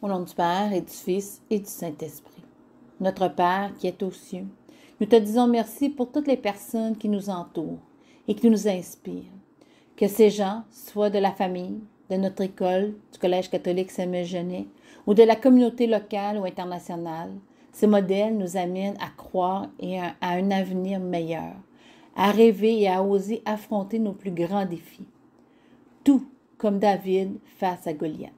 Au nom du Père et du Fils et du Saint-Esprit. Notre Père qui est aux cieux, nous te disons merci pour toutes les personnes qui nous entourent et qui nous inspirent. Que ces gens soient de la famille, de notre école, du Collège catholique Samuel-Genet ou de la communauté locale ou internationale, ces modèles nous amènent à croire à un avenir meilleur, à rêver et à oser affronter nos plus grands défis. Tout comme David face à Goliath.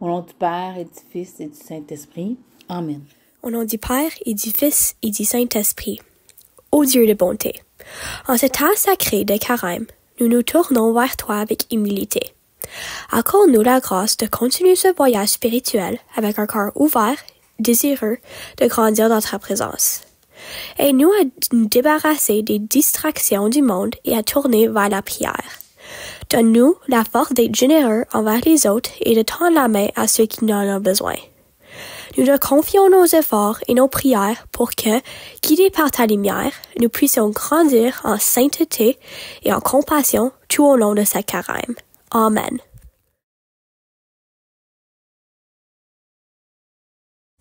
Au nom du Père et du Fils et du Saint-Esprit. Amen. Au nom du Père et du Fils et du Saint-Esprit. Ô Dieu de bonté, en ce temps sacré de Carême, nous nous tournons vers toi avec humilité. Accorde-nous la grâce de continuer ce voyage spirituel avec un cœur ouvert, désireux de grandir dans ta présence. Aide-nous à nous débarrasser des distractions du monde et à tourner vers la prière. Donne-nous la force d'être généreux envers les autres et de tendre la main à ceux qui en ont besoin. Nous te confions nos efforts et nos prières pour que, guidés par ta lumière, nous puissions grandir en sainteté et en compassion tout au long de cette carême. Amen.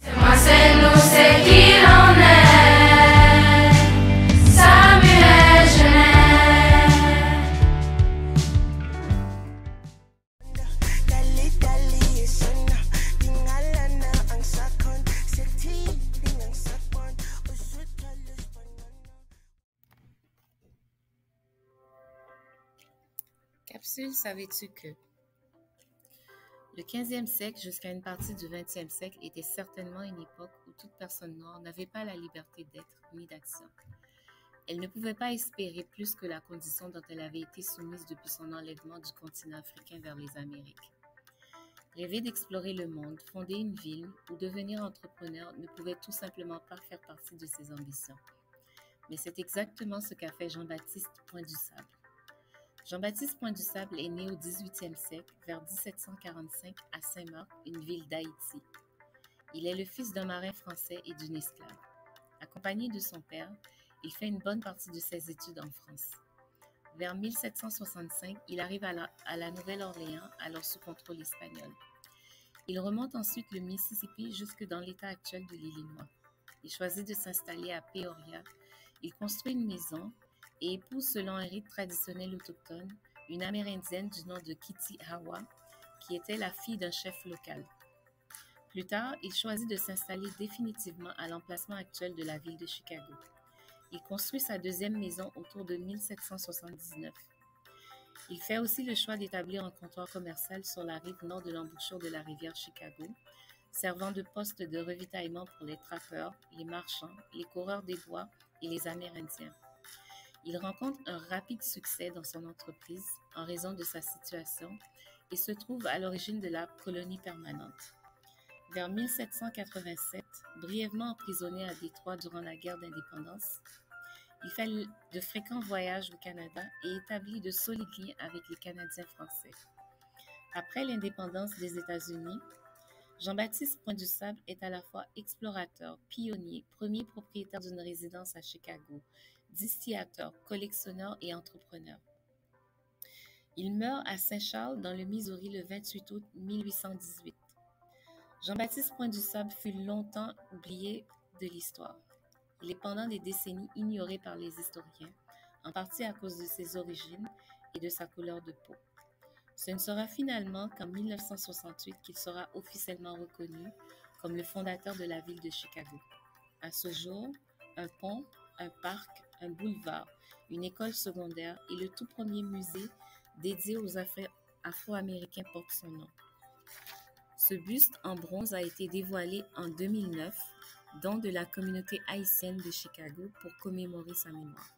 C'est moi, c'est nous, c'est qui l'on est. Samuel Genet. Capsule, savais-tu que le 15e siècle jusqu'à une partie du 20e siècle était certainement une époque où toute personne noire n'avait pas la liberté d'être ni d'action. Elle ne pouvait pas espérer plus que la condition dont elle avait été soumise depuis son enlèvement du continent africain vers les Amériques. Rêver d'explorer le monde, fonder une ville ou devenir entrepreneur ne pouvait tout simplement pas faire partie de ses ambitions. Mais c'est exactement ce qu'a fait Jean-Baptiste Point-du-Sable. Jean-Baptiste Point-du-Sable est né au 18e siècle, vers 1745, à Saint-Marc, une ville d'Haïti. Il est le fils d'un marin français et d'une esclave. Accompagné de son père, il fait une bonne partie de ses études en France. Vers 1765, il arrive à la Nouvelle-Orléans, alors sous contrôle espagnol. Il remonte ensuite le Mississippi jusque dans l'état actuel de l'Illinois. Il choisit de s'installer à Peoria. Il construit une maison et épouse selon un rite traditionnel autochtone une Amérindienne du nom de Kitty Hawa, qui était la fille d'un chef local. Plus tard, il choisit de s'installer définitivement à l'emplacement actuel de la ville de Chicago. Il construit sa deuxième maison autour de 1779. Il fait aussi le choix d'établir un comptoir commercial sur la rive nord de l'embouchure de la rivière Chicago, servant de poste de ravitaillement pour les trappeurs, les marchands, les coureurs des bois et les Amérindiens. Il rencontre un rapide succès dans son entreprise en raison de sa situation et se trouve à l'origine de la colonie permanente. Vers 1787, brièvement emprisonné à Détroit durant la guerre d'indépendance, il fait de fréquents voyages au Canada et établit de solides liens avec les Canadiens français. Après l'indépendance des États-Unis, Jean-Baptiste Point-du-Sable est à la fois explorateur, pionnier, premier propriétaire d'une résidence à Chicago, distillateur, collectionneur et entrepreneur. Il meurt à Saint-Charles, dans le Missouri, le 28 août 1818. Jean-Baptiste Point-du-Sable fut longtemps oublié de l'histoire. Il est pendant des décennies ignoré par les historiens, en partie à cause de ses origines et de sa couleur de peau. Ce ne sera finalement qu'en 1968 qu'il sera officiellement reconnu comme le fondateur de la ville de Chicago. À ce jour, un pont, un parc, un boulevard, une école secondaire et le tout premier musée dédié aux Afro-Américains portent son nom. Ce buste en bronze a été dévoilé en 2009, don de la communauté haïtienne de Chicago pour commémorer sa mémoire.